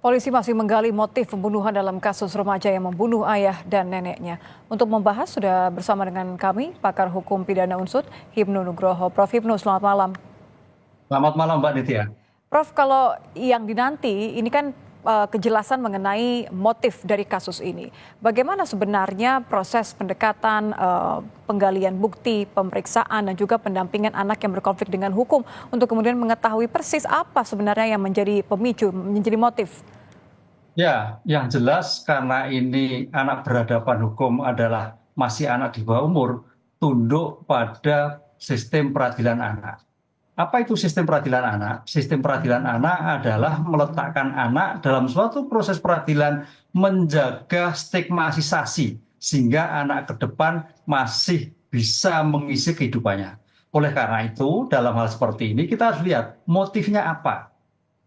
Polisi masih menggali motif pembunuhan dalam kasus remaja yang membunuh ayah dan neneknya. Untuk membahas sudah bersama dengan kami pakar hukum pidana unsut Hipnu Nugroho. Prof Hipnu, selamat malam. Selamat malam Mbak Nitya. Prof, kalau yang dinanti ini kan kejelasan mengenai motif dari kasus ini. Bagaimana sebenarnya proses pendekatan, penggalian bukti, pemeriksaan dan juga pendampingan anak yang berkonflik dengan hukum untuk kemudian mengetahui persis apa sebenarnya yang menjadi pemicu, menjadi motif. Ya, yang jelas karena ini anak berhadapan hukum adalah masih anak di bawah umur, tunduk pada sistem peradilan anak. Apa itu sistem peradilan anak? Sistem peradilan anak adalah meletakkan anak dalam suatu proses peradilan menjaga stigmatisasi sehingga anak ke depan masih bisa mengisi kehidupannya. Oleh karena itu, dalam hal seperti ini kita harus lihat motifnya apa.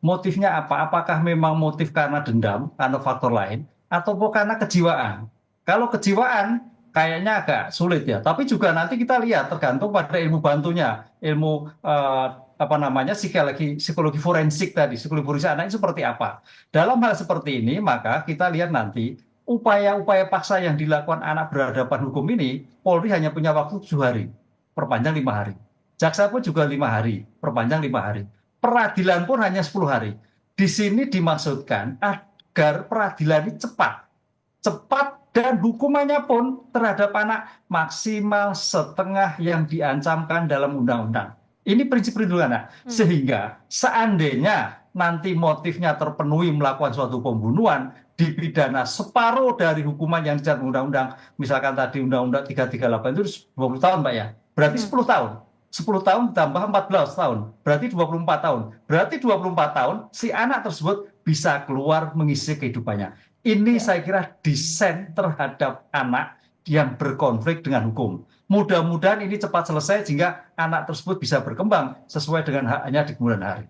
Motifnya apa? Apakah memang motif karena dendam, karena faktor lain, atau karena kejiwaan? Kalau kejiwaan, kayaknya agak sulit ya. Tapi juga nanti kita lihat tergantung pada ilmu bantunya, ilmu apa namanya psikologi forensik tadi, psikologi forensik anak itu seperti apa. Dalam hal seperti ini, maka kita lihat nanti upaya-upaya paksa yang dilakukan anak berhadapan hukum ini, Polri hanya punya waktu 7 hari, perpanjang 5 hari. Jaksa pun juga 5 hari, perpanjang 5 hari. Peradilan pun hanya 10 hari. Di sini dimaksudkan agar peradilan ini cepat. Cepat dan hukumannya pun terhadap anak maksimal setengah yang diancamkan dalam undang-undang. Ini prinsip perlindungan anak. Sehingga seandainya nanti motifnya terpenuhi melakukan suatu pembunuhan, dipidana separuh dari hukuman yang dicatat undang-undang. Misalkan tadi undang-undang 338 itu 20 tahun Pak ya. Berarti 10 tahun. 10 tahun ditambah 14 tahun, berarti 24 tahun. Berarti 24 tahun si anak tersebut bisa keluar mengisi kehidupannya. Ini saya kira desain terhadap anak yang berkonflik dengan hukum. Mudah-mudahan ini cepat selesai sehingga anak tersebut bisa berkembang sesuai dengan haknya di kemudian hari.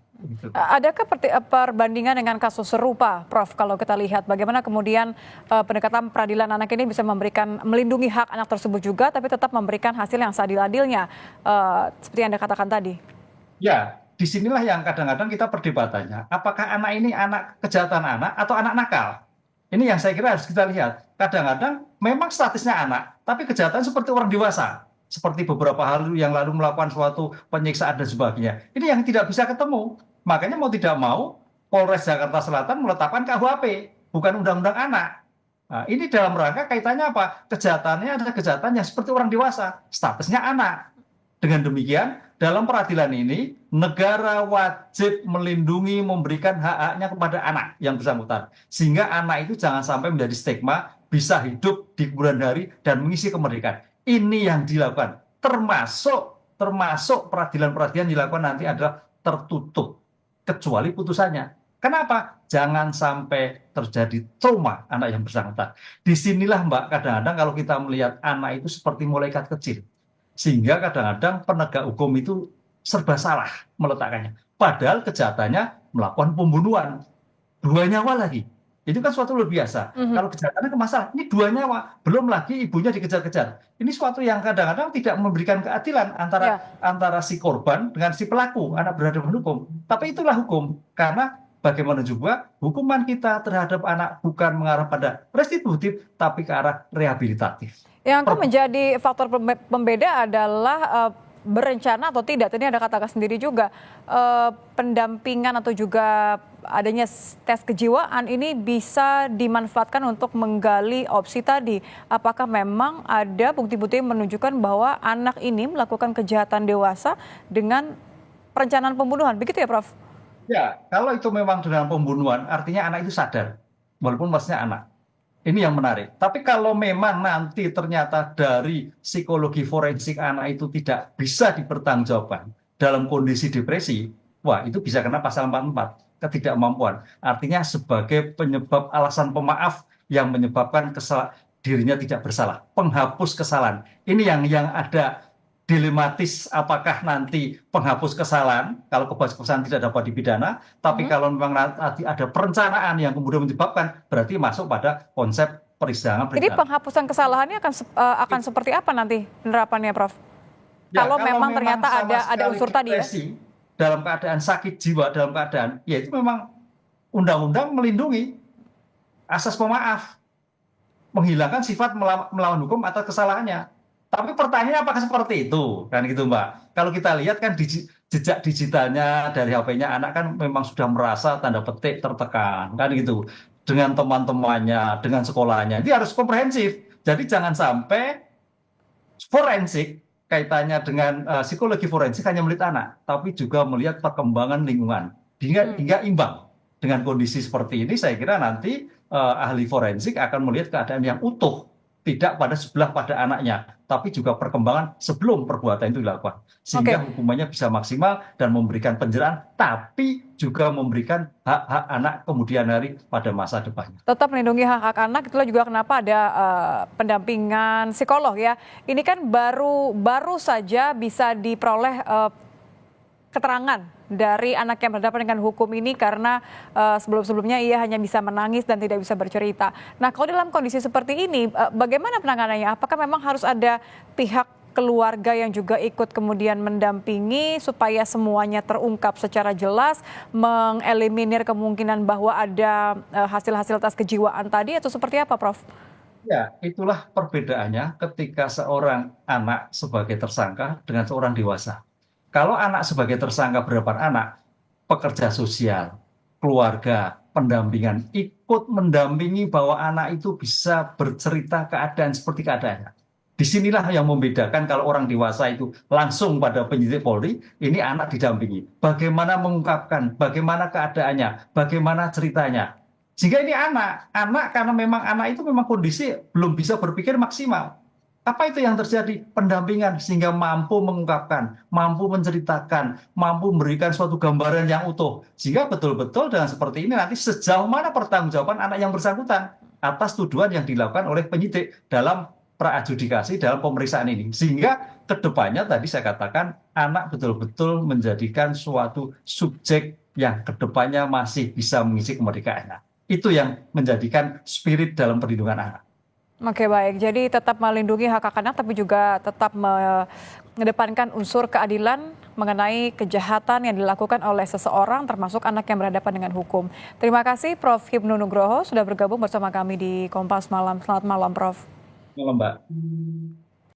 Adakah perbandingan dengan kasus serupa, Prof? Kalau kita lihat bagaimana kemudian pendekatan peradilan anak ini bisa melindungi hak anak tersebut juga, tapi tetap memberikan hasil yang seadil-adilnya, seperti yang Anda katakan tadi. Ya, disinilah yang kadang-kadang kita perdebatannya. Apakah anak ini anak kejahatan anak atau anak nakal? Ini yang saya kira harus kita lihat. Kadang-kadang memang statusnya anak, tapi kejahatan seperti orang dewasa. Seperti beberapa hari yang lalu melakukan suatu penyiksaan dan sebagainya. Ini yang tidak bisa ketemu. Makanya mau tidak mau, Polres Jakarta Selatan meletakkan KUHP, bukan undang-undang anak. Nah, ini dalam rangka kaitannya apa? Kejahatannya adalah kejahatan yang seperti orang dewasa, statusnya anak. Dengan demikian, dalam peradilan ini, negara wajib melindungi, memberikan hak-haknya kepada anak yang bersangkutan. Sehingga anak itu jangan sampai menjadi stigma, bisa hidup di kemudian hari dan mengisi kemerdekaan. Ini yang dilakukan, termasuk peradilan-peradilan dilakukan nanti adalah tertutup, kecuali putusannya. Kenapa? Jangan sampai terjadi trauma anak yang bersangkutan. Disinilah Mbak, kadang-kadang kalau kita melihat anak itu seperti malaikat kecil. Sehingga kadang-kadang penegak hukum itu serba salah meletakkannya. Padahal kejahatannya melakukan pembunuhan. 2 nyawa lagi. Itu kan suatu luar biasa. Kalau kejahatannya ke masalah, ini 2 nyawa. Belum lagi ibunya dikejar-kejar. Ini suatu yang kadang-kadang tidak memberikan keadilan antara si korban dengan si pelaku, anak berhadapan hukum. Tapi itulah hukum. Karena bagaimana juga hukuman kita terhadap anak bukan mengarah pada restitutif, tapi ke arah rehabilitatif. Yang akan menjadi faktor pembeda adalah berencana atau tidak. Tadi Anda katakan sendiri juga pendampingan atau juga adanya tes kejiwaan ini bisa dimanfaatkan untuk menggali opsi tadi. Apakah memang ada bukti-bukti yang menunjukkan bahwa anak ini melakukan kejahatan dewasa dengan perencanaan pembunuhan? Begitu ya, Prof? Ya, kalau itu memang dengan pembunuhan, artinya anak itu sadar, walaupun maksudnya anak. Ini yang menarik. Tapi kalau memang nanti ternyata dari psikologi forensik anak itu tidak bisa dipertanggungjawabkan dalam kondisi depresi, wah itu bisa kena pasal 44, ketidakmampuan. Artinya sebagai penyebab alasan pemaaf yang menyebabkan dirinya tidak bersalah, penghapus kesalahan. Ini yang ada dilematis, apakah nanti penghapus kesalahan kalau kesalahan tidak dapat dipidana, tapi kalau memang nanti ada perencanaan yang kemudian menyebabkan, berarti masuk pada konsep persidangan. Jadi penghapusan kesalahannya akan seperti apa nanti penerapannya, Prof? Ya, kalau memang ternyata ada unsur tadi ya. Dalam keadaan sakit jiwa, dalam keadaan ya itu memang undang-undang melindungi asas pemaaf, menghilangkan sifat melawan hukum atas kesalahannya. Tapi pertanyaannya apakah seperti itu? Kan gitu, Mbak. Kalau kita lihat kan jejak digitalnya dari HP-nya anak kan memang sudah merasa tanda petik tertekan, kan gitu. Dengan teman-temannya, dengan sekolahnya. Ini harus komprehensif. Jadi jangan sampai forensik kaitannya dengan psikologi forensik hanya melihat anak, tapi juga melihat perkembangan lingkungan hingga imbang. Dengan kondisi seperti ini, saya kira nanti ahli forensik akan melihat keadaan yang utuh, tidak pada sebelah pada anaknya, tapi juga perkembangan sebelum perbuatan itu dilakukan, sehingga Oke. hukumannya bisa maksimal dan memberikan penjeraan, tapi juga memberikan hak-hak anak kemudian hari pada masa depannya. Tetap melindungi hak-hak anak, itulah juga kenapa ada pendampingan psikolog ya. Ini kan baru saja bisa diperoleh keterangan dari anak yang berhadapan dengan hukum ini karena sebelum-sebelumnya ia hanya bisa menangis dan tidak bisa bercerita. Nah, kalau dalam kondisi seperti ini, bagaimana penanganannya? Apakah memang harus ada pihak keluarga yang juga ikut kemudian mendampingi supaya semuanya terungkap secara jelas, mengeliminir kemungkinan bahwa ada hasil-hasil tes kejiwaan tadi atau seperti apa, Prof? Ya, itulah perbedaannya ketika seorang anak sebagai tersangka dengan seorang dewasa. Kalau anak sebagai tersangka berhadapan anak, pekerja sosial, keluarga, pendampingan, ikut mendampingi bahwa anak itu bisa bercerita keadaan seperti keadaannya. Disinilah yang membedakan kalau orang dewasa itu langsung pada penyidik Polri, ini anak didampingi. Bagaimana mengungkapkan, bagaimana keadaannya, bagaimana ceritanya. Sehingga ini anak karena memang anak itu memang kondisi belum bisa berpikir maksimal. Apa itu yang terjadi? Pendampingan sehingga mampu mengungkapkan, mampu menceritakan, mampu memberikan suatu gambaran yang utuh. Sehingga betul-betul dengan seperti ini nanti sejauh mana pertanggungjawaban anak yang bersangkutan atas tuduhan yang dilakukan oleh penyidik dalam praadjudikasi dalam pemeriksaan ini. Sehingga kedepannya tadi saya katakan anak betul-betul menjadikan suatu subjek yang kedepannya masih bisa mengisi kemerdekaannya. Itu yang menjadikan spirit dalam perlindungan anak. Oke, baik. Jadi tetap melindungi hak anak tapi juga tetap mengedepankan unsur keadilan mengenai kejahatan yang dilakukan oleh seseorang termasuk anak yang berhadapan dengan hukum. Terima kasih Prof. Hipnu Nugroho sudah bergabung bersama kami di Kompas Malam. Selamat malam, Prof. Malam, Mbak.